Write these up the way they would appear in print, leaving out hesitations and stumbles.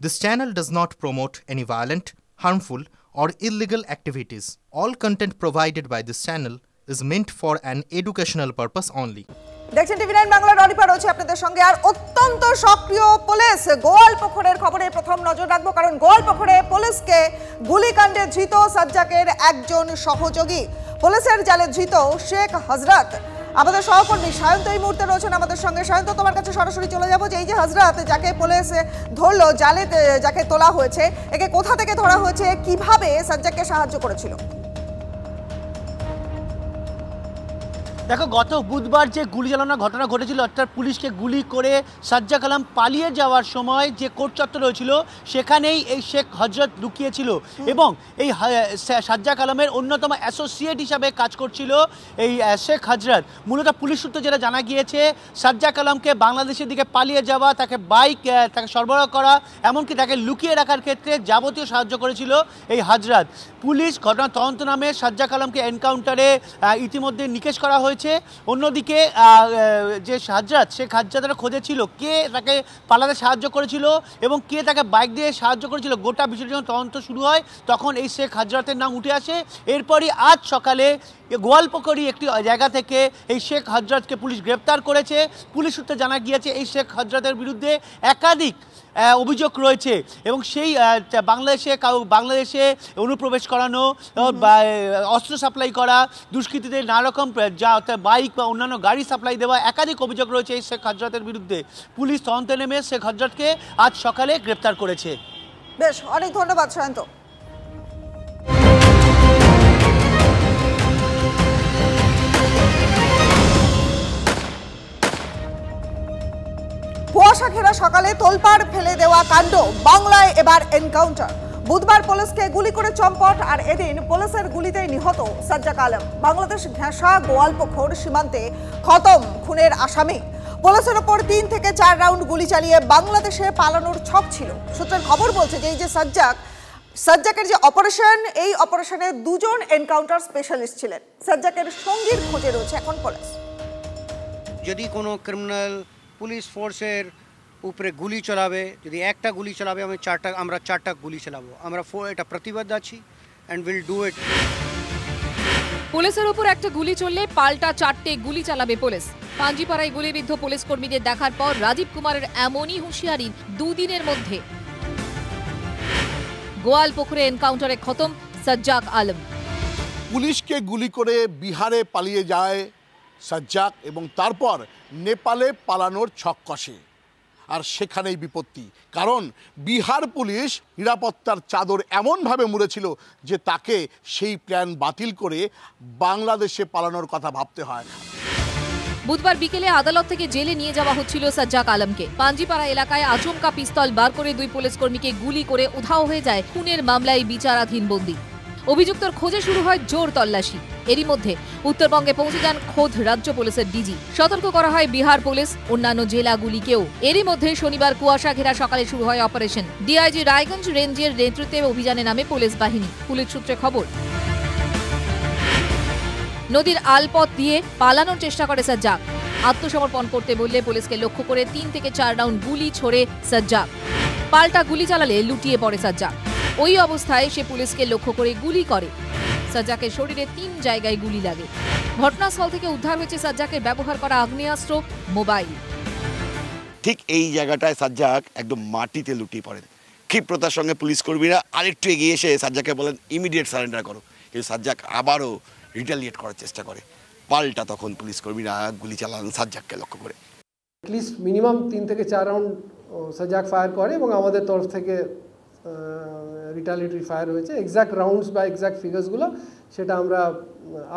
This channel does not promote any violent, harmful, or illegal activities. All content provided by this channel is meant for an educational purpose only. দেখছেন টিভি9 বাংলা রনিপা রয়েছে আপনাদের সঙ্গে। আর অত্যন্ত সক্রিয় police গোয়ালপুকুরের খবরে প্রথম নজর রাখবো, কারণ গোয়ালপুকুরে পুলিশকে গুলিকাণ্ডে ধৃত সাজ্জাকের একজন সহযোগী, পুলিশের জালে ধৃত শেখ হজরত। আমাদের সহকর্মী সায়ন্ত এই মুহূর্তে রয়েছেন আমাদের সঙ্গে। সায়ন্ত, তোমার কাছে সরাসরি চলে যাবো যে এই যে হজরত যাকে পুলিশ ধরলো, জালে যাকে তোলা হয়েছে, একে কোথা থেকে ধরা হয়েছে, কিভাবে সাজ্জাককে সাহায্য করেছিল? দেখো, গত বুধবার যে গুলি চালানোর ঘটনা ঘটেছিল, অর্থাৎ পুলিশকে গুলি করে সাজ্জাক আলম পালিয়ে যাওয়ার সময় যে কোর্ট চত্বর হয়েছিল সেখানেই এই শেখ হজরত লুকিয়েছিল এবং এই সাজ্জাক আলমের অন্যতম অ্যাসোসিয়েট হিসাবে কাজ করছিল এই শেখ হজরত। মূলত পুলিশ সূত্রে যেটা জানা গিয়েছে, সাজ্জাক আলমকে বাংলাদেশের দিকে পালিয়ে যাওয়া, তাকে বাইক তাকে সরবরাহ করা, এমনকি তাকে লুকিয়ে রাখার ক্ষেত্রে যাবতীয় সাহায্য করেছিল এই হজরত। পুলিশ ঘটনা তদন্ত নামে সাজ্জাক আলমকে এনকাউন্টারে ইতিমধ্যে নিকেশ করা হয়েছে। অন্যদিকে যে হজরত, শেখ হজরতের খোঁজে ছিল কে তাকে পালাতে সাহায্য করেছিল এবং কে তাকে বাইক দিয়ে সাহায্য করেছিল, গোটা বিষয়টি যখন তদন্ত শুরু হয় তখন এই শেখ হজরতের নাম উঠে আসে। এরপরই আজ সকালে গোয়ালপুকুরি একটি জায়গা থেকে এই শেখ হজরতকে পুলিশ গ্রেপ্তার করেছে। পুলিশ সূত্রে জানা গিয়েছে এই শেখ হজরতের বিরুদ্ধে একাধিক অভিযোগ রয়েছে এবং সেই বাংলাদেশে অনুপ্রবেশ করানো, অস্ত্র সাপ্লাই করা, দুষ্কৃতীদের নানা রকম বাইক বা অন্যান্য গাড়ি সাপ্লাই দেওয়া, একাধিক অভিযোগ রয়েছে এই শেখ হজরতের বিরুদ্ধে। পুলিশ তদন্তে নেমে শেখ হজরতকে আজ সকালে গ্রেপ্তার করেছে। বেশ, অনেক ধন্যবাদ সায়ন্ত। কুয়াশা ঘেরা সকালে তোলপাড় ফেলে দেওয়া কাণ্ড, বাংলায় এবার এনকাউন্টার। বুধবার পুলিশকে গুলি করে চম্পট, আর এদিন পুলিশের গুলিতেই নিহত সাজ্জাক আলম। বাংলাদেশ ঘেঁষা গোয়ালপুকুর সীমান্তে খতম খুনের আসামি। পুলিশের ওপর 3 থেকে 4 রাউন্ড গুলি চালিয়ে বাংলাদেশে পালানোর ছক ছিল। সূত্রের খবর বলছে যে এই যে সাজ্জাকের যে অপারেশন, এই অপারেশনে 2 জন এনকাউন্টার স্পেশালিস্ট ছিলেন। সাজ্জাকের সঙ্গীর খোঁজে রয়েছে এখন পুলিশ। যদি কোনো ক্রিমিনাল পুলিশ ফোর্সের উপরে গুলি চালাবে, যদি একটা গুলি চালাবে আমরা চারটা গুলি চালাবো। আমরা এটা প্রতিবদ্ধ আছি অ্যান্ড উইল ডু ইট। পুলিশের উপর একটা গুলি চললে পাল্টা 4টে গুলি চালাবে পুলিশ। পাঞ্জিপাড়ায় গুলিবিদ্ধ পুলিশ কর্মীদের দেখার পর রাজীব কুমারের এমনই হুঁশিয়ারি 2 দিনের মধ্যে। গোয়ালপুকুরে এনকাউন্টারে খতম সাজ্জাক আলম। পুলিশকে গুলি করে বিহারে পালিয়ে যায় সাজ্জাক এবং তারপর নেপালে পালানোর ছক কষে, আর সেখানেই বিপত্তি। কারণ বিহার পুলিশ নিরাপত্তার চাদর এমনভাবে মুড়েছিল যে তাকে সেই প্ল্যান বাতিল করে বাংলাদেশে পালানোর কথা ভাবতে হয়। বুধবার বিকেলে আদালত থেকে জেলে নিয়ে যাওয়া হচ্ছিল সাজ্জাক আলমকে। পাঞ্জিপাড়া এলাকায় আচমকা পিস্তল বার করে 2 পুলিশ কর্মীকে গুলি করে উধাও হয়ে যায় খুনের মামলায় বিচারাধীন বন্দী। অভিযুক্তর খোঁজে শুরু হয় জোর তল্লাশি। এরই মধ্যে উত্তরবঙ্গে পৌঁছে যান খোদ রাজ্য পুলিশের ডিজি। সতর্ক করা হয় বিহার পুলিশ, অন্যান্য জেলাগুলিকেও। এরই মধ্যে শনিবার কুয়াশা ঘেরা সকালে শুরু হয় অপারেশন। ডিআইজি রায়গঞ্জ রেঞ্জের নেতৃত্বে অভিযানে নামে পুলিশ বাহিনী। পুলিশ সূত্রে খবর, নদীর আলপথ দিয়ে পালানোর চেষ্টা করে সাজ্জাক। আত্মসমর্পণ করতে বললে পুলিশকে লক্ষ্য করে 3 থেকে 4 রাউন্ড গুলি ছোড়ে সাজ্জাক। পাল্টা গুলি চালালে লুটিয়ে পড়ে সাজ্জাক। ওই অবস্থায় সে পুলিশকে লক্ষ্য করে গুলি করে। সাজ্জাকের শরীরে 3 জায়গায় গুলি লাগে। ঘটনাস্থল থেকে উদ্ধার হয়েছে সাজ্জাকের ব্যবহার করা আগ্নেয়াস্ত্র, মোবাইল। ঠিক এই জায়গাটায় সাজ্জাক একদম মাটিতে লুটিয়ে পড়েন। ক্ষিপ্রতার সঙ্গে পুলিশ কর্মীরা আরেকটু এগিয়ে এসে সাজ্জাককে বলেন ইমিডিয়েট সারেন্ডার করো, কিন্তু সাজ্জাক আবারও রিটালিয়েট করার চেষ্টা করে। পাল্টা তখন পুলিশ কর্মীরা গুলি চালান সাজ্জাককে লক্ষ্য করে। অ্যাটলিস্ট মিনিমাম 3 থেকে 4 রাউন্ড সাজ্জাক ফায়ার করে এবং আমাদের তরফ থেকে রিটালিয়েটরি ফায়ার হয়েছে। এক্স্যাক্ট রাউন্ডস বা এক্স্যাক্ট ফিগার্সগুলো সেটা আমরা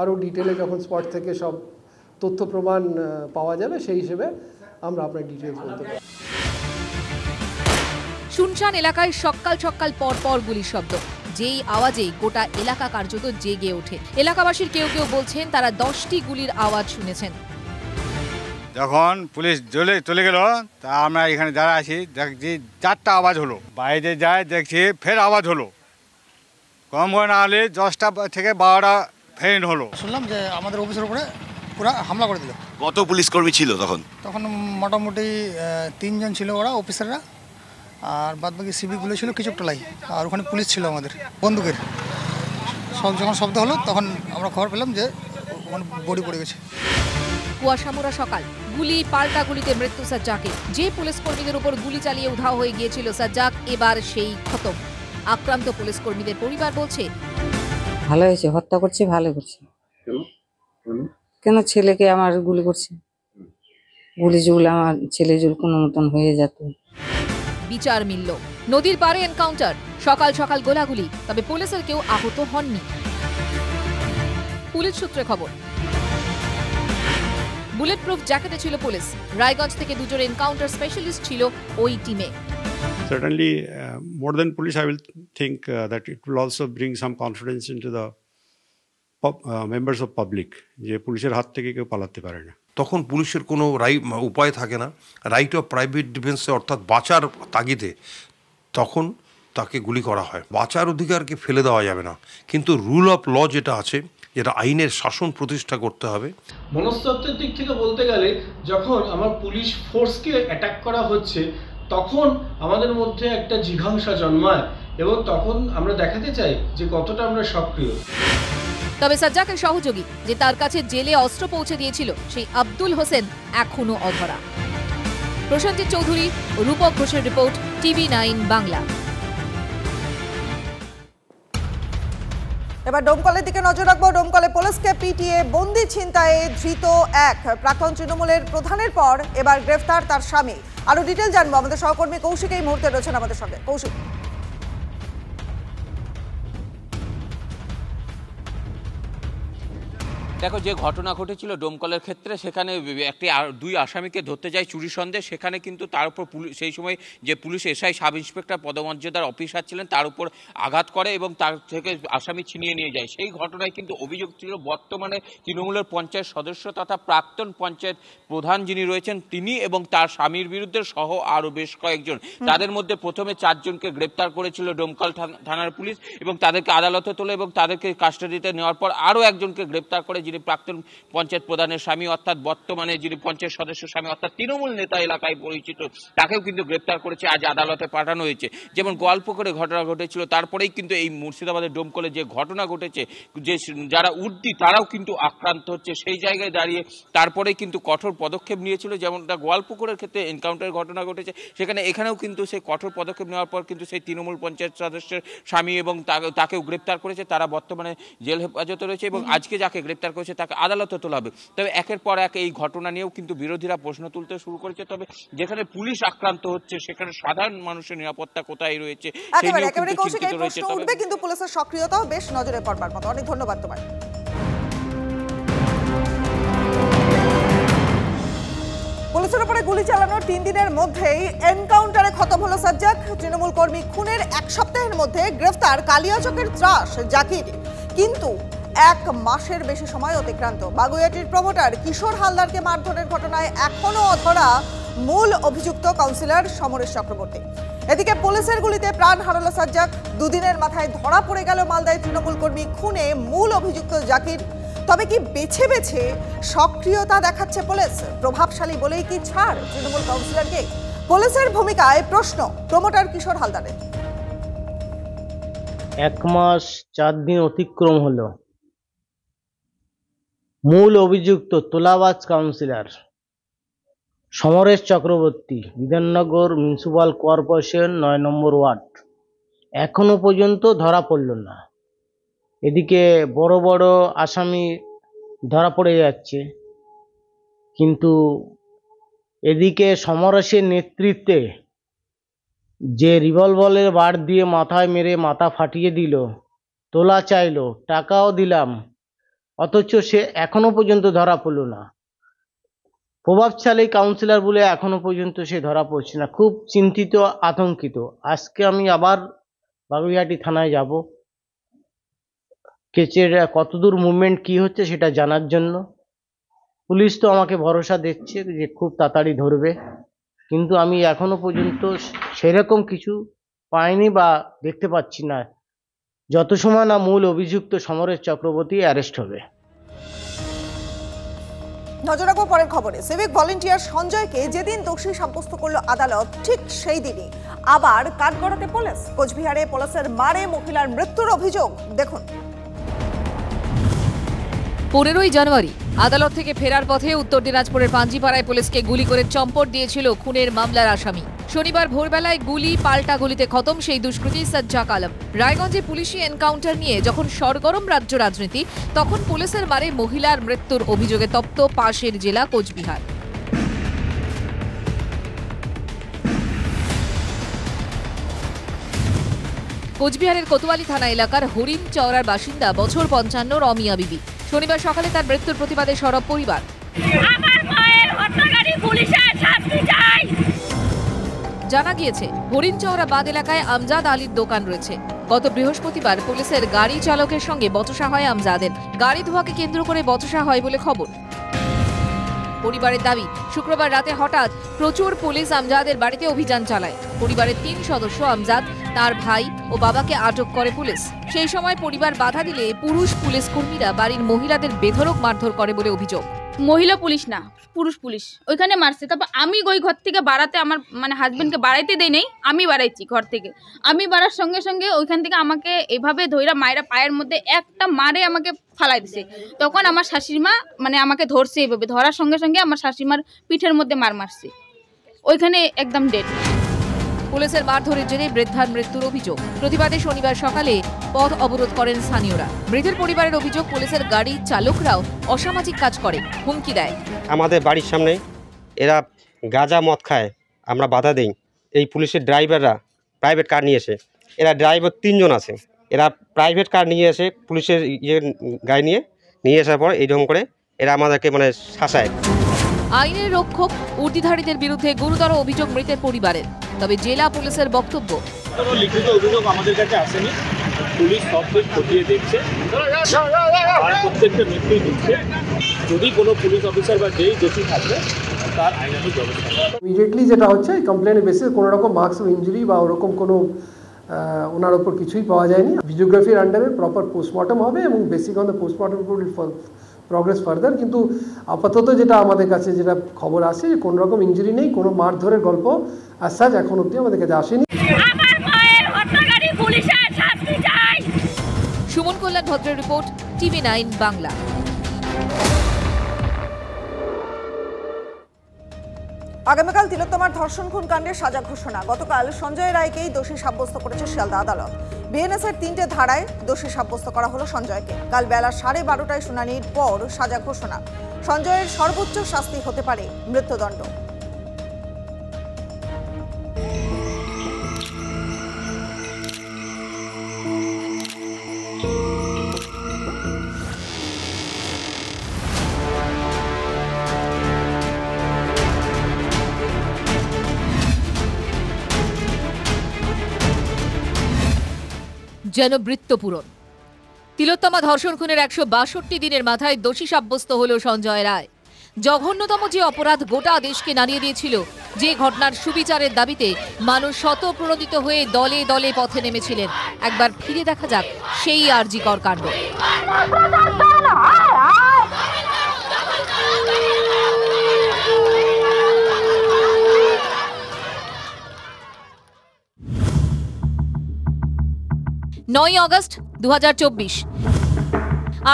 আরও ডিটেলে যখন স্পট থেকে সব তথ্য প্রমাণ পাওয়া যাবে সেই হিসেবে আমরা আপনার ডিটেলস বলতে পারি। শুনশান এলাকায় সকাল পর গুলির শব্দ। যেই আওয়াজে গোটা এলাকা কার্যত জেগে ওঠে। এলাকাবাসীর কেউ কেউ বলছেন তারা 10টি গুলির আওয়াজ শুনেছেন। যখন পুলিশ চলে গেল তা আমরা এখানে যারা আছি দেখছি 4টা আওয়াজ হলো, বাইরে যায় দেখছি ফের আওয়াজ হলো, কম করে না হলে 10টা থেকে 12টা ফের হলো। শুনলাম যে আমাদের অফিসের উপরে পুরো হামলা করে দিল। কত পুলিশ কর্মী ছিল তখন? তখন মোটামুটি 3 জন ছিল ওরা অফিসাররা, আর বাদ বাকি সিভিকগুলো ছিল কিছু টোলাই, আর ওখানে পুলিশ ছিল আমাদের বন্দুকের। যখন শব্দ হলো তখন আমরা খবর পেলাম যে ওখানে বডি পড়ে গেছে। কুয়াশামোড়া সকাল, গুলি পাল্টা গুলিতে মৃত্যু সাজ্জাকের। যে পুলিশ কর্মীদের উপর গুলি চালিয়ে উধাও হয়ে গিয়েছিল সাজ্জাক, এবার সেই খতম। আক্রান্ত পুলিশ কর্মীদের পরিবার বলছে, ভালো হয়েছে, হত্যা করছে, ভালো করছে। কেন ছেলেকে আমার গুলি করছে, গুলি জুল আমার ছেলে জুল কোনো মতন হয়ে যেত। বিচার মিলল, নদীর পাড়ে এনকাউন্টার, সকাল সকাল গোলাগুলি, তবে পুলিশের কেউ আহত হননি। পুলিশ সূত্রে খবর, বুলেট প্রুফ জ্যাকেটে ছিল পুলিশ। রায়গঞ্জ থেকে দুজন এনকাউন্টার স্পেশালিস্ট ছিল ওই টিমে। Certainly, more than police, I will think that it will also bring some confidence into the members of public, যে পুলিশের হাত থেকে কেউ পালাতে পারে না। তখন পুলিশের কোনো উপায় থাকে না, রাইট অফ প্রাইভেট ডিফেন্সে অর্থাৎ বাঁচার তাগিদে তখন তাকে গুলি করা হয়। বাঁচার অধিকারকে ফেলে দেওয়া যাবে না, কিন্তু রুল অফ ল যেটা আছে, যেটা আইনের শাসন প্রতিষ্ঠা করতে হবে। মনস্তত্ত্বের দিক থেকে বলতে গেলে যখন আমার পুলিশ ফোর্সকে অ্যাটাক করা হচ্ছে তখন আমাদের মধ্যে একটা জিঘাংসা জন্মায় এবং তখন আমরা দেখাতে চাই যে কতটা আমরা সক্রিয়। তবে সাজ্জাকের সহযোগী যে তার কাছে জেলে অস্ত্র পৌঁছে দিয়েছিল, সেই আব্দুল হোসেন এখনো অধরা। প্রশান্তি চৌধুরী ও রূপক ঘোষের রিপোর্ট, TV9 বাংলা। এবার ডোমকলের দিকে নজর রাখবো। ডোমকলে পুলিশকে পিটিয়ে বন্দি ছিনতাইয়ে ধৃত এক প্রাক্তন তৃণমূলের প্রধানের পর এবার গ্রেফতার তার স্বামী। আরো ডিটেল জানবো, আমাদের সহকর্মী কৌশিক এই মুহূর্তে রয়েছেন আমাদের সঙ্গে। কৌশিক, দেখো, যে ঘটনা ঘটেছিল ডোমকলের ক্ষেত্রে, সেখানে দুই আসামিকে ধরতে যায় চুরি সন্দেহ। সেখানে কিন্তু তার উপর সেই সময় যে পুলিশ এসআই সাব ইন্সপেক্টর পদমর্যাদার অফিসার ছিলেন তার উপর আঘাত করে এবং তার থেকে আসামি ছিনিয়ে নিয়ে যায়। সেই ঘটনায় কিন্তু অভিযোগ ছিল বর্তমানে তৃণমূলের পঞ্চায়েত সদস্য তথা প্রাক্তন পঞ্চায়েত প্রধান যিনি রয়েছেন তিনি এবং তার স্বামীর বিরুদ্ধে সহ আরও বেশ কয়েকজন। তাদের মধ্যে প্রথমে 4 জনকে গ্রেপ্তার করেছিল ডোমকল থানার পুলিশ এবং তাদেরকে আদালতে তোলে এবং তাদেরকে কাস্টাডিতে নেওয়ার পর আরও একজনকে গ্রেপ্তার করে, যিনি প্রাক্তন পঞ্চায়েত প্রধানের স্বামী অর্থাৎ বর্তমানে যিনি পঞ্চায়েত সদস্যের স্বামী অর্থাৎ তৃণমূল নেতা এলাকায় পরিচিত, তাকেও কিন্তু গ্রেপ্তার করেছে, আজ আদালতে পাঠানো হয়েছে। যেমন গল্প করে ঘটনা ঘটেছিল, তারপরেই কিন্তু এই মুর্শিদাবাদের ডোমকলে যে ঘটনা ঘটেছে, যে যারা উর্দি তারাও কিন্তু আক্রান্ত হচ্ছে, সেই জায়গায় দাঁড়িয়ে তারপরেই কিন্তু কঠোর পদক্ষেপ নিয়েছিল। যেমনটা গোয়ালপুকুরের ক্ষেত্রে এনকাউন্টারের ঘটনা ঘটেছে, এখানেও কিন্তু সেই কঠোর পদক্ষেপ নেওয়ার পর কিন্তু সেই তৃণমূল পঞ্চায়েত সদস্যের স্বামী এবং তাকেও গ্রেপ্তার করেছে। তারা বর্তমানে জেল হেফাজতে রয়েছে এবং আজকে যাকে গ্রেপ্তার করেছে তাকে আদালতে তোলা হবে। তবে একের পর এক এই ঘটনা নিয়েও কিন্তু বিরোধীরা প্রশ্ন তুলতে শুরু করেছে। তবে যেখানে পুলিশ আক্রান্ত হচ্ছে সেখানে সাধারণ মানুষের নিরাপত্তা কোথায় রয়েছে সেই নিয়েও কিন্তু চিন্তিত রয়েছে। তবে কিন্তু পুলিশের সক্রিয়তাও বেশ নজরে পড়বার মতো। অনেক ধন্যবাদ তোমায়। পুলিশের উপরে গুলি চালানোর 3 দিনের মধ্যেই এনকাউন্টারে খতম হলো সাজ্জাক। তৃণমূল কর্মী খুনের 1 সপ্তাহের মধ্যে গ্রেফতার কালিয়াচকের ত্রাস জাকির। কিন্তু 1 মাসের বেশি সময় অতিক্রান্ত। বাগুইয়াটির প্রমোটার কিশোর হালদারকে মারধরের ঘটনায় এখনো অধরা মূল অভিযুক্ত কাউন্সিলর সমরেশ চক্রবর্তী। এদিকে পুলিশের গুলিতে প্রাণ হারালো সাজ্জাক। 2 দিনের মাথায় ধরা পড়ে গেল মালদায় তৃণমূল কর্মী খুনে মূল অভিযুক্ত জাকির। তবে কি বেছে বেছে সক্রিয়তা দেখাচ্ছে পুলিশ? প্রভাবশালী বলেই কি ছাড় তৃণমূল কাউন্সিলরকে? পুলিশের ভূমিকায় প্রশ্ন প্রমোটার কিশোর হালদারের। 1 মাস 4 দিন অতিক্রম হলো। মূল অভিযুক্ত তোলাবাজ councillor Samaresh Chakraborty, Bidhannagar municipal corporation 9 নম্বর ওয়ার্ড, এখনো পর্যন্ত ধরা পড়ল না। এদিকে বড় বড় আসামি ধরা পড়ে যাচ্ছে, কিন্তু এদিকে সমরেশের নেতৃত্বে যে রিভলভারের বার দিয়ে মাথায় মেরে মাথা ফাটিয়ে দিল, তোলা চাইলো, টাকাও দিলাম, অথচ সে এখনো পর্যন্ত ধরা পড়ল না। প্রভাবশালী কাউন্সিলর বলে এখনো পর্যন্ত সে ধরা পড়ছে না। খুব চিন্তিত, আতঙ্কিত। আজকে আমি আবার বাগুইয়াটি থানায় যাব, কেসের কতদূর মুভমেন্ট কি হচ্ছে সেটা জানার জন্য। পুলিশ তো আমাকে ভরসা দিচ্ছে যে খুব তাড়াতাড়ি ধরবে, কিন্তু আমি এখনো পর্যন্ত সেরকম কিছু পাইনি বা দেখতে পাচ্ছি না, যত সময় না মূল অভিযুক্ত সমরেশ চক্রবর্তী অ্যারেস্ট হবে। নজর রাখবো পরের খবরে। সিভিক ভলেন্টিয়ার সঞ্জয়কে যেদিন দোষী সাব্যস্ত করলো আদালত, ঠিক সেই দিনই আবার কাঠগড়াতে পুলিশ। কোচবিহারে পুলিশের মারে মহিলার মৃত্যুর অভিযোগ দেখুন। 15ই জানুয়ারি আদালত থেকে ফেরার পথে উত্তর দিনাজপুরের পাঞ্জিপাড়ায় পুলিশকে গুলি করে চম্পট দিয়েছিল খুনের মামলার আসামি। শনিবার ভোরবেলায় গুলি পাল্টা গুলিতে খতম সেই দুষ্কৃতী সাজ্জাক আলম। রায়গঞ্জে পুলিশি এনকাউন্টার নিয়ে যখন সরগরম রাজ্য রাজনীতি, তখন পুলিশের মারে মহিলার মৃত্যুর অভিযোগে তপ্ত পাশের জেলা কোচবিহার। কোচবিহারের কোতোয়ালি থানা এলাকার হরিণ চওড়ার বাসিন্দা বছর 55 রমিয়া বিবি। শনিবার সকালে তার মৃত্যুর প্রতিবাদে সরব পরিবার। জানা গিয়েছে, হরিণ চওড়া বাদ এলাকায় আমজাদ আলীর দোকান রয়েছে। গত বৃহস্পতিবার পুলিশের গাড়ি চালকের সঙ্গে বচসা হয় আমজাদের। গাড়ি ধোয়াকে কেন্দ্র করে বচসা হয় বলে খবর। পরিবারের দাবি, শুক্রবার রাতে হঠাৎ প্রচুর পুলিশ আমজাদের বাড়িতে অভিযান চালায়। পরিবারের 3 সদস্য আমজাদ, তার ভাই ও বাবাকে আটক করে পুলিশ। সেই সময় পরিবার বাধা দিলে পুরুষ পুলিশ কর্মীরা বাড়ির মহিলাদের বেধড়ক মারধর করে বলে অভিযোগ। মহিলা পুলিশ না, পুরুষ পুলিশ ওইখানে মারছে। তারপর আমি ওই ঘর থেকে বাড়াতে, আমার মানে হাজবেন্ডকে বাড়াইতে দেই নেই, আমি বাড়াইছি ঘর থেকে। আমি বাড়ার সঙ্গে সঙ্গে ওইখান থেকে আমাকে এভাবে ধইরা মায়েরা পায়ের মধ্যে একটা মারে আমাকে ফালাই দিছে। তখন আমার শাশুড়িমা মানে আমাকে ধরছে, এইভাবে ধরার সঙ্গে সঙ্গে আমার শাশুড়িমার পিঠের মধ্যে মার মারছে, ওইখানে একদম ডেড। পুলিশের মারধরের জেরে বৃদ্ধার মৃত্যুর অভিযোগ। প্রতিবাদে শনিবার সকালে পথ অবরোধ করেন স্থানীয়রা। মৃতের পরিবারের অভিযোগ, পুলিশের গাড়ি চালকরাও অসামাজিক কাজ করে, হুমকি দেয়। আমাদের বাড়ির সামনে এরা গাঁজা মদ খায়, আমরা বাধা দেই। এই পুলিশের ড্রাইভাররা প্রাইভেট কার নিয়ে এসে, এরা ড্রাইভার 3 জন আছে, এরা প্রাইভেট কার নিয়ে এসে পুলিশের গাড়ি নিয়ে আসার পর এইরকম করে এরা আমাদেরকে মানে শাসায়। আইনের রক্ষক উর্দিধারীদের বিরুদ্ধে গুরুতর অভিযোগ মৃতের পরিবারের। তবে জেলা পুলিশের বক্তব্য, কোনো লিখিত অভিযোগ আমাদের কাছে আসেনি। পুলিশ সব দিক খতিয়ে দেখছে আর প্রত্যেকটা মৃত্যুই দিচ্ছে। যদি কোনো পুলিশ অফিসার বা যেই দোষী থাকবে তার আইনানুগ ব্যবস্থা। ইমিডিয়েটলি যেটা হচ্ছে, কমপ্লেনের বেসিসে কোনো রকম মার্কস অফ ইঞ্জুরি বা ওরকম কোনো ওনার ওপর কিছুই পাওয়া যায়নি। ভিডিওগ্রাফির আন্ডারে প্রপার পোস্টমর্টম হবে এবং basic on the post-mortem progress further. কিন্তু আপাতত যেটা আমাদের কাছে যেটা খবর আসে, কোনো রকম ইঞ্জুরি নেই, কোনো মারধরের গল্প আসাজ এখন অব্দি আমাদের কাছে আসেনি। সুমন কল্যাণ ভদ্রের রিপোর্ট, TV9 বাংলা। আগামীকাল তিলোত্তমার ধর্ষণ খুন কাণ্ডের সাজা ঘোষণা। গতকাল সঞ্জয় রায়কেই দোষী সাব্যস্ত করেছে শিয়ালদা আদালত। বিএনএসের 3টে ধারায় দোষী সাব্যস্ত করা হলো সঞ্জয়কে। কাল বেলা 12:30টায় শুনানির পর সাজা ঘোষণা। সঞ্জয়ের সর্বোচ্চ শাস্তি হতে পারে মৃত্যুদণ্ড। যেন বৃত্তপূরণ। তিলোত্তমা ধর্ষণ খুনের 162 দিনের মাথায় দোষী সাব্যস্ত হল সঞ্জয় রায়। জঘন্যতম যে অপরাধ গোটা দেশকে নাড়িয়ে দিয়েছিল, যে ঘটনার সুবিচারের দাবিতে মানুষ স্বতঃপ্রণোদিত হয়ে দলে দলে পথে নেমেছিলেন। একবার ফিরে দেখা যাক সেই আরজিকর কাণ্ড। আগস্ট 2024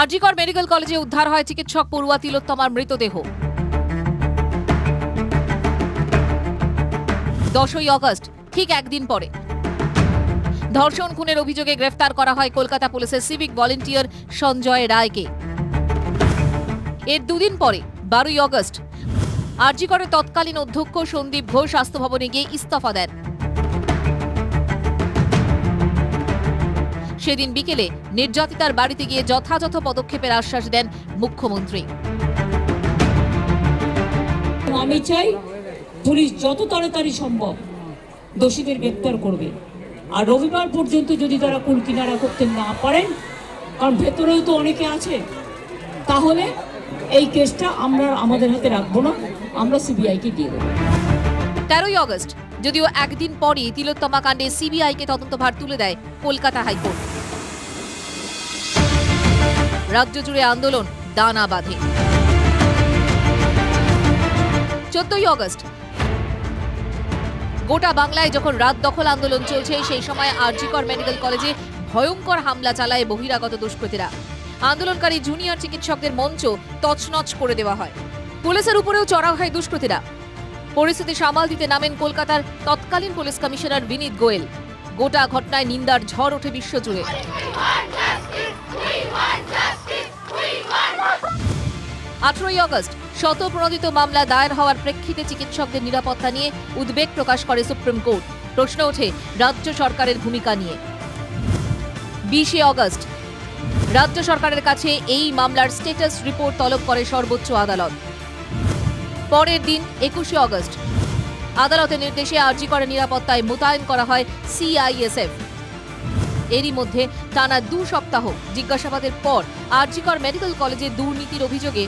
আরজিকর মেডিকেল কলেজে উদ্ধার হয় চিকিৎসক পড়ুয়া তিলোত্তমার মৃতদেহ। 10ই আগস্ট, ঠিক একদিন পরে ধর্ষণ খুনের অভিযোগে গ্রেফতার করা হয় কলকাতা পুলিশের সিভিক ভলেন্টিয়ার সঞ্জয় রায়কে। এর 2 দিন পরে 12ই আগস্ট আরজিকরের তৎকালীন অধ্যক্ষ সন্দীপ ঘোষ স্বাস্থ্য ভবনে গিয়ে ইস্তফা দেন। সেদিন বিকেলে নির্যাতিতার বাড়িতে গিয়ে যথাযথ পদক্ষেপের আশ্বাস দেন মুখ্যমন্ত্রী। আমি চাই পুলিশ যত তাড়াতাড়ি সম্ভব দোষীদের গ্রেপ্তার করবে। আর রবিবার পর্যন্ত যদি তারা কুল কিনারা করতে না পারেন, কারণ ভেতরেও তো অনেকে আছে, তাহলে এই কেসটা আমরা আমাদের হাতে রাখবো না, আমরা সিবিআইকে দিয়ে দেবো। 13ই আগস্ট, যদিও একদিন পরই তিলোত্তমা কাণ্ডে সিবিআইকে তদন্তভার তুলে দেয় কলকাতা হাইকোর্ট। রাজ্য জুড়ে আন্দোলন দানা বাঁধে। 14ই অগস্ট গোটা বাংলায় যখন রাত দখল আন্দোলন চলছে, সেই সময় আরজিকর মেডিকেল কলেজে ভয়ঙ্কর হামলা চালায় বহিরাগত দুষ্কৃতীরা। আন্দোলনকারী জুনিয়র চিকিৎসকদের মঞ্চ তছনছ করে দেওয়া হয়। পুলিশের উপরেও চড়াও হয় দুষ্কৃতীরা। পরিস্থিতি সামাল দিতে নামেন কলকাতার তৎকালীন পুলিশ কমিশনার বিনীত গোয়েল। গোটা ঘটনায় নিন্দার ঝড় ওঠে বিশ্বজুড়ে। 18ই অগস্ট শতপ্রণোদিত মামলা দায়ের হওয়ার প্রেক্ষিতে চিকিৎসকদের নিরাপত্তা নিয়ে উদ্বেগ প্রকাশ করে সুপ্রিম কোর্ট। প্রশ্ন ওঠে রাজ্য সরকারের ভূমিকা নিয়ে। 20শে অগস্ট রাজ্য সরকারের কাছে এই মামলার স্ট্যাটাস রিপোর্ট তলব করে সর্বোচ্চ আদালত। পরের দিন 21শে অগস্ট আদালতের নির্দেশে আরজিকরের নিরাপত্তায় মোতায়েন করা হয় সিআইএসএফ। এরই মধ্যে টানা 2 সপ্তাহ জিজ্ঞাসাবাদের পর আরজিকর মেডিকেল কলেজে দুর্নীতির অভিযোগে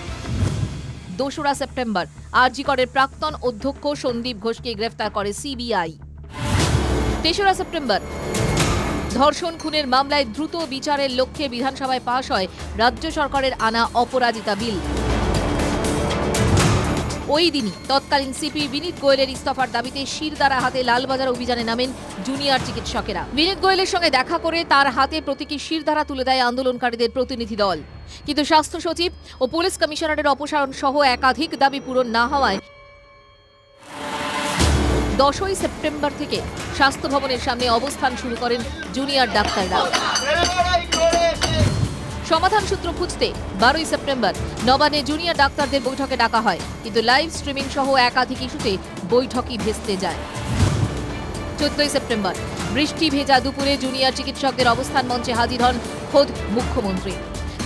2রা সেপ্টেম্বর আরজিকরের প্রাক্তন অধ্যক্ষ সন্দীপ ঘোষকে গ্রেফতার করে সিবিআই। 3রা সেপ্টেম্বর ধর্ষণ খুনের মামলায় দ্রুত বিচারের লক্ষ্যে বিধানসভায় পাশ হয় রাজ্য সরকারের আনা অপরাজিতা বিল। ওই দিনই তৎকালীন সিপি বিনীত গোয়েলের ইস্তফার দাবিতে শিরদাঁড়া হাতে লালবাজার অভিযানে নামেন জুনিয়র চিকিৎসকেরা। বিনীত গোয়েলের সঙ্গে দেখা করে তার হাতে প্রতীকী শিরদাঁড়া তুলে দেয় আন্দোলনকারীদের প্রতিনিধি দল। কিন্তু স্বাস্থ্য সচিব ও পুলিশ কমিশনারের অপসারণ সহ একাধিক দাবি পূরণ না হওয়ায় 10ই সেপ্টেম্বর থেকে স্বাস্থ্য ভবনের সামনে অবস্থান শুরু করেন জুনিয়র ডাক্তাররা। সমাধান সূত্র খুঁজতে 12ই সেপ্টেম্বর নবান্নে জুনিয়র ডাক্তারদের বৈঠকে ডাকা হয়, কিন্তু লাইভ স্ট্রিমিং সহ একাধিক ইস্যুতে বৈঠকই ভেস্তে যায়। 14ই সেপ্টেম্বর বৃষ্টি ভেজা দুপুরে জুনিয়র চিকিৎসকদের অবস্থান মঞ্চে হাজির হন খোদ মুখ্যমন্ত্রী।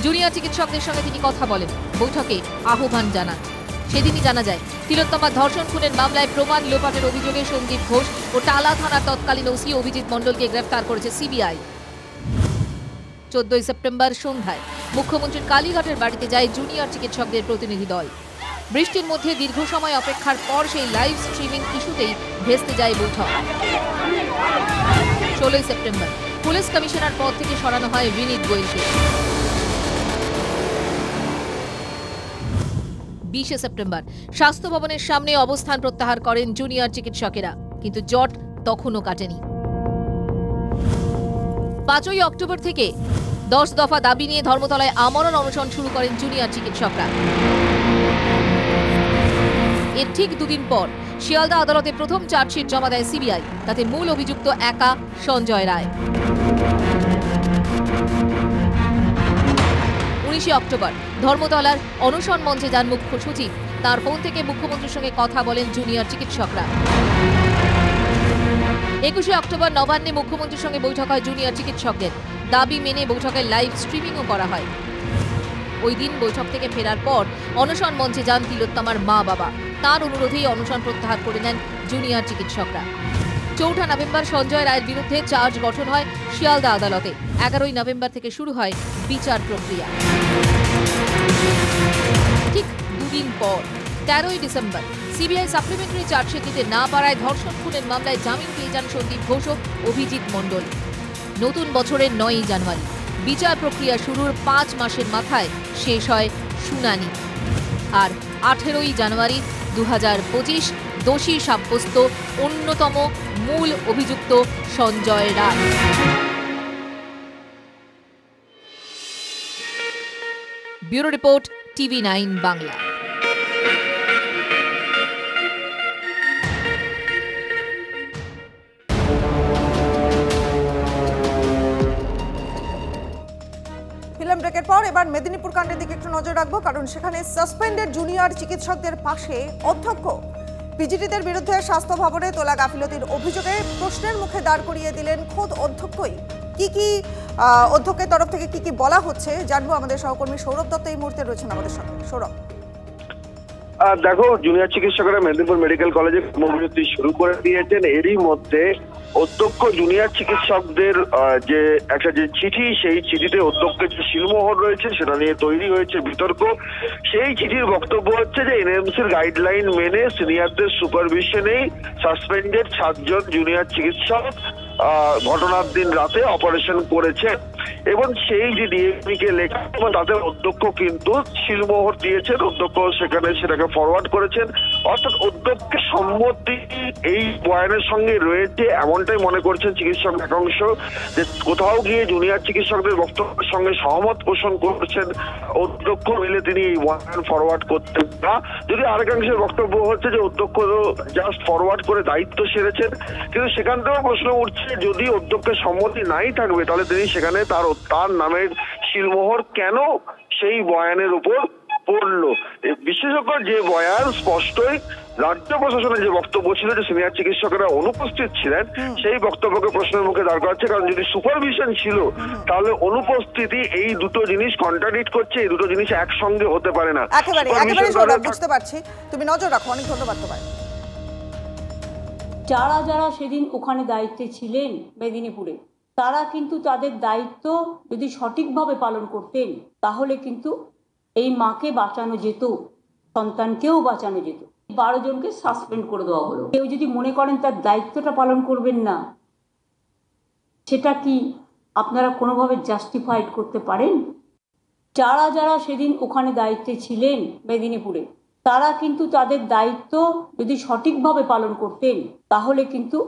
জুনিয়র চিকিৎসকদের সঙ্গে তিনি কথা বলেন, বৈঠকে আহ্বান জানান। সেদিনই জানা যায় তিলোত্তমা ধর্ষণ খুনের মামলায় প্রমাণ লোপাটের অভিযোগে সন্দীপ ঘোষ ও টালা থানার তৎকালীন ওসি অভিজিৎ মণ্ডলকে গ্রেফতার করেছে সিবিআই। 14ই সেপ্টেম্বর সন্ধ্যায় মুখ্যমন্ত্রীর কালীঘাটের বাড়িতে যায় জুনিয়র চিকিৎসকদের প্রতিনিধি দল। বৃষ্টির মধ্যে দীর্ঘ সময় অপেক্ষার পর সেই লাইভ স্ট্রিমিং ইস্যুতেই ভেস্তে যায় বৈঠক। 16ই সেপ্টেম্বর পুলিশ কমিশনার পদ থেকে সরানো হয় বিনীত গোয়েলকে। 20শে সেপ্টেম্বর স্বাস্থ্য ভবনের সামনে অবস্থান প্রত্যাহার করেন জুনিয়র চিকিৎসকেরা, কিন্তু জট তখনও কাটেনি। 5ই অক্টোবর থেকে 10 দফা দাবি নিয়ে ধর্মতলায় আমরণ অনশন শুরু করেন জুনিয়র চিকিৎসকরা। এর ঠিক 2 দিন পর শিয়ালদা আদালতে প্রথম চার্জশিট জমা দেয় সিবিআই। তাতে মূল অভিযুক্ত একা সঞ্জয় রায়। 19শে অক্টোবর ধর্মতলার অনশন মঞ্চে যান মুখ্য সচিব। তার ফোন থেকে মুখ্যমন্ত্রীর সঙ্গে কথা বলেন জুনিয়র চিকিৎসকরা। 21শে অক্টোবর নবান্নে মুখ্যমন্ত্রীর সঙ্গে বৈঠক হয় জুনিয়র চিকিৎসকদের। দাবি মেনে বৈঠকের লাইভ স্ট্রিমিংও করা হয়। ওই দিন বৈঠক থেকে ফেরার পর অনশন মঞ্চে যান তিলোত্তমার মা বাবা। তার অনুরোধেই অনশন প্রত্যাহার করে নেন জুনিয়র চিকিৎসকরা। 4 নভেম্বর সঞ্জয় রায়ের বিরুদ্ধে চার্জ গঠন হয় শিয়ালদা আদালতে। 11ই নভেম্বর থেকে শুরু হয় বিচার প্রক্রিয়া। ঠিক 2 দিন পর 13ই ডিসেম্বর সিবিআই সাপ্লিমেন্টারি চার্জশিট দিতে না পারায় ধর্ষণ খুনের মামলায় জামিন পেয়ে যান সন্দীপ ঘোষ ও অভিজিৎ মণ্ডল। নতুন বছরের 9ই জানুয়ারি বিচার প্রক্রিয়া শুরুর 5 মাসের মাথায় শেষ হয় শুনানি। আর 18ই জানুয়ারি 2025 দোষী সাব্যস্ত অন্যতম মূল অভিযুক্ত Sanjay Roy. Bureau report, TV9 Bangla. Film ব্রেকের পর এবার মেদিনীপুর কাণ্ডের দিকে একটু নজর রাখবো, কারণ সেখানে সাসপেন্ডেড জুনিয়র চিকিৎসকদের পাশে অধ্যক্ষ। পিজিটিদের বিরুদ্ধে স্বাস্থ্য ভবনে তোলা গাফিলতির অভিযোগে প্রশ্নের মুখে দাঁড় করিয়ে দিলেন খোদ অধ্যক্ষই। কি অধ্যক্ষের তরফ থেকে কি বলা হচ্ছে জানবো। আমাদের সহকর্মী সৌরভ দত্ত এই মুহূর্তে রয়েছেন আমাদের সঙ্গে। সৌরভ, দেখো, জুনিয়র চিকিৎসকরা মেদিনীপুর মেডিকেল কলেজে কর্মবিরতি শুরু করে দিয়েছেন। এরই মধ্যে অধ্যক্ষ জুনিয়র চিকিৎসকদের যে একটা যে চিঠি, সেই চিঠিতে অধ্যক্ষের যে শিলমোহর রয়েছে সেটা নিয়ে তৈরি হয়েছে বিতর্ক। সেই চিঠির বক্তব্য হচ্ছে যে এনএমসির গাইডলাইন মেনে সিনিয়রদের সুপারভিশনেই সাসপেন্ডেড 7 জন জুনিয়র চিকিৎসক ঘটনার দিন রাতে অপারেশন করেছে এবং সেই যে ডিএমপি কে লেখা এবং তাদের অধ্যক্ষ কিন্তু শিলমোহর দিয়েছেন, অধ্যক্ষ সেখানে সেটাকে ফরওয়ার্ড করেছেন। অর্থাৎ অধ্যক্ষের সম্মতি এই বয়ানের সঙ্গে রয়েছে এমনটাই মনে করছেন চিকিৎসক একাংশ, যে কোথাও গিয়ে জুনিয়র চিকিৎসকদের বক্তব্যের সঙ্গে সহমত পোষণ করছেন অধ্যক্ষ মিলে তিনি এই বয়ান ফরওয়ার্ড করতেন না। যদি আরেকাংশের বক্তব্য হচ্ছে যে অধ্যক্ষ জাস্ট ফরওয়ার্ড করে দায়িত্ব সেরেছেন, কিন্তু সেখান থেকেও প্রশ্ন উঠছে যদি অধ্যক্ষের সম্মতি নাই থাকবে তাহলে তিনি সেখানে তার নামের শিলমোহর কেন সেই বয়ানের উপর পড়লো। বিশেষজ্ঞ যে বয়ান স্পষ্টই রাজ্য প্রশাসনের যে বক্তব্য ছিল যে সিনিয়র চিকিৎসকরা অনুপস্থিত ছিলেন, সেই বক্তব্যকে প্রশ্নের মুখে দাঁড় করাচ্ছে। কারণ যদি সুপারভিশন ছিল তাহলে অনুপস্থিতি এই দুটো জিনিস কন্ট্রাডিক্ট করছে, এই দুটো জিনিস একসঙ্গে হতে পারে না। একেবারে বুঝতে পারছি, তুমি নজর রাখো। অনেক ধন্যবাদ তোমায়। যারা সেদিন ওখানে দায়িত্বে ছিলেন মেদিনীপুরে, তারা কিন্তু তাদের দায়িত্ব যদি সঠিকভাবে পালন করতেন তাহলে কিন্তু এই মাকে বাঁচানো যেত, সন্তানকেও বাঁচানো যেত। 12 জনকে সাসপেন্ড করে দেওয়া হলো। কেউ যদি মনে করেন তার দায়িত্বটা পালন করবেন না, সেটা কি আপনারা কোনোভাবে জাস্টিফাইড করতে পারেন? যারা সেদিন ওখানে দায়িত্বে ছিলেন মেদিনীপুরে, তারা কিন্তু তাদের দায়িত্ব যদি সঠিকভাবে পালন করতেন তাহলে কিন্তু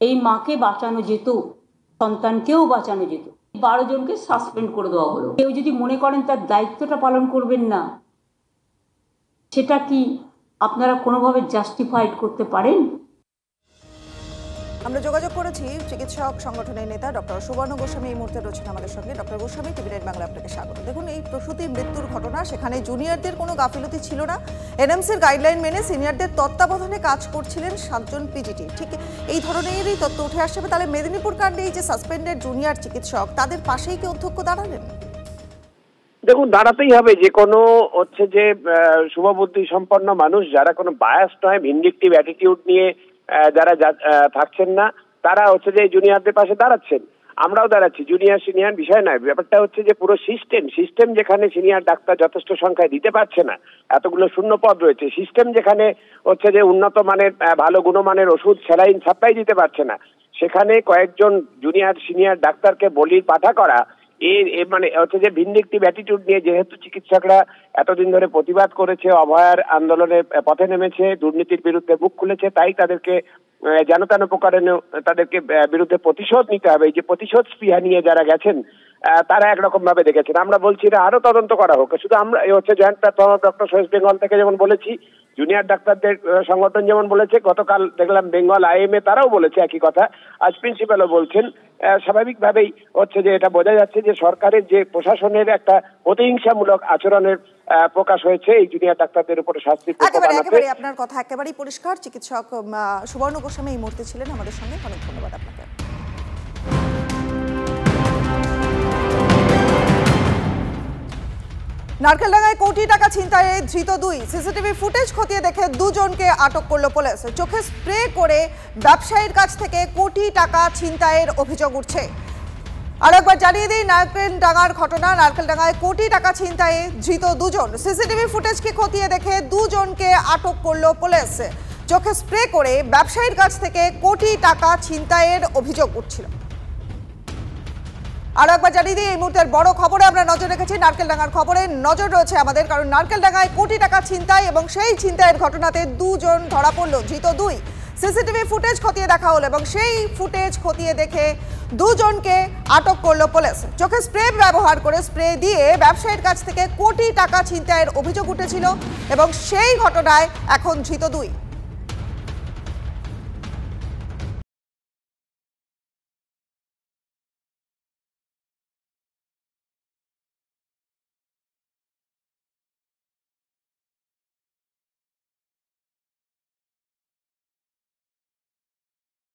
এই মাকে বাঁচানো যেত, সন্তানকেও বাঁচানো যেত। 12 জনকে সাসপেন্ড করে দেওয়া হলো। কেউ যদি মনে করেন তার দায়িত্বটা পালন করবেন না, সেটা কি আপনারা কোনোভাবে জাস্টিফাইড করতে পারেন? আমরা যোগাযোগ করেছি চিকিৎসক সংগঠনের নেতা ডক্টর সুবর্ণ গোস্বামী এই মুহূর্তে রয়েছেন আমাদের সঙ্গে। Doctor Goswami, TV nine Bangla আপনাকে স্বাগত। দেখুন, এই প্রসূতি মৃত্যুর ঘটনা, সেখানে জুনিয়রদের কোনো গাফিলতি ছিল না। এনএমসির গাইডলাইন মেনে সিনিয়রদের তত্ত্বাবধানে কাজ করছিলেন 7 জন পিজিটি। ঠিক এই ধরনেরই তথ্য উঠে আসছে। তাহলে মেদিনীপুর কাণ্ডে এই যে সাসপেন্ডেড জুনিয়র চিকিৎসক, তাদের পাশেই কি অধ্যক্ষ দাঁড়ালেন? দেখুন, দাঁড়াতেই হবে। যে কোনো হচ্ছে যে শুভবুদ্ধি সম্পন্ন মানুষ যারা কোনো বায়াস নয়, ভিন্ডিকটিভ অ্যাটিটিউড নিয়ে যারা থাকছেন না, তারা হচ্ছে যে জুনিয়রদের পাশে দাঁড়াচ্ছেন। আমরাও দাঁড়াচ্ছি। জুনিয়র সিনিয়র বিষয় নয়, ব্যাপারটা হচ্ছে যে পুরো সিস্টেম যেখানে সিনিয়র ডাক্তার যথেষ্ট সংখ্যায় দিতে পারছে না, এতগুলো শূন্য পদ রয়েছে, সিস্টেম যেখানে হচ্ছে যে উন্নত মানের ভালো গুণমানের ওষুধ স্যালাইন সাপ্লাই দিতে পারছে না, সেখানে কয়েকজন জুনিয়র সিনিয়র ডাক্তারকে বলির পাঠা করা, মানে হচ্ছে যে ভিন্ডিকটিভ অ্যাটিটিউড নিয়ে যেহেতু চিকিৎসকরা এতদিন ধরে প্রতিবাদ করেছে, অভয়ার আন্দোলনের পথে নেমেছে, দুর্নীতির বিরুদ্ধে বুক খুলেছে, তাই তাদেরকে যেন তেন প্রকারে তাদেরকে বিরুদ্ধে প্রতিশোধ নিতে হবে। এই যে প্রতিশোধ স্পৃহা নিয়ে যারা গেছেন তারা একরকম ভাবে দেখেছেন। আমরা বলছি না আরো তদন্ত করা হোক। শুধু আমরা হচ্ছে joint platform of doctor West Bengal থেকে যেমন বলেছি, জুনিয়র ডাক্তারদের সংগঠন যেমন বলেছে, গতকাল দেখলাম বেঙ্গল আইএমএ তারাও বলেছে একই কথা, আজ প্রিন্সিপালও বলছেন। স্বাভাবিকভাবেই হচ্ছে যে এটা বোঝা যাচ্ছে যে সরকারের যে প্রশাসনের একটা প্রতিহিংসামূলক আচরণের প্রকাশ হয়েছে এই জুনিয়র ডাক্তারদের উপরে শাস্তি। একেবারে আপনার কথা একেবারেই পরিষ্কার। চিকিৎসক সুবর্ণ গোস্বামী এই মুহূর্তে ছিলেন আমাদের সঙ্গে। অনেক ধন্যবাদ আপনাকে। নারকেলডাঙ্গায় কোটি টাকা ছিনতাইয়ে ধৃত 2, সিসিটিভি ফুটেজ খতিয়ে দেখে 2 জনকে আটক করল পুলিশ। চোখে স্প্রে করে ব্যবসায়ীর কাছ থেকে কোটি টাকা ছিনতাইয়ের অভিযোগ উঠছে। আর একবার জানিয়ে দিই, নারকেলডাঙ্গার ঘটনা। নারকেলডাঙ্গায় কোটি টাকা ছিনতাইয়ে ধৃত 2 জন, সিসিটিভি ফুটেজকে খতিয়ে দেখে 2 জনকে আটক করল পুলিশ। চোখে স্প্রে করে ব্যবসায়ীর কাছ থেকে কোটি টাকা ছিনতাইয়ের অভিযোগ উঠছিল। আর একবার জানিয়ে দিই, এই মুহূর্তের বড় খবরে আমরা নজর রেখেছি। নারকেলডাঙ্গার খবরে নজর রয়েছে আমাদের, কারণ নারকেলডাঙ্গায় কোটি টাকা ছিনতাই এবং সেই ছিনতাইয়ের ঘটনাতে 2 জন ধরা পড়ল, ধৃত 2। সিসিটিভি ফুটেজ খতিয়ে দেখা হলো এবং সেই ফুটেজ খতিয়ে দেখে 2 জনকে আটক করলো পুলিশ। চোখে স্প্রে ব্যবহার করে স্প্রে দিয়ে ব্যবসায়ীর কাছ থেকে কোটি টাকা ছিনতাইয়ের অভিযোগ উঠেছিল এবং সেই ঘটনায় এখন ধৃত 2।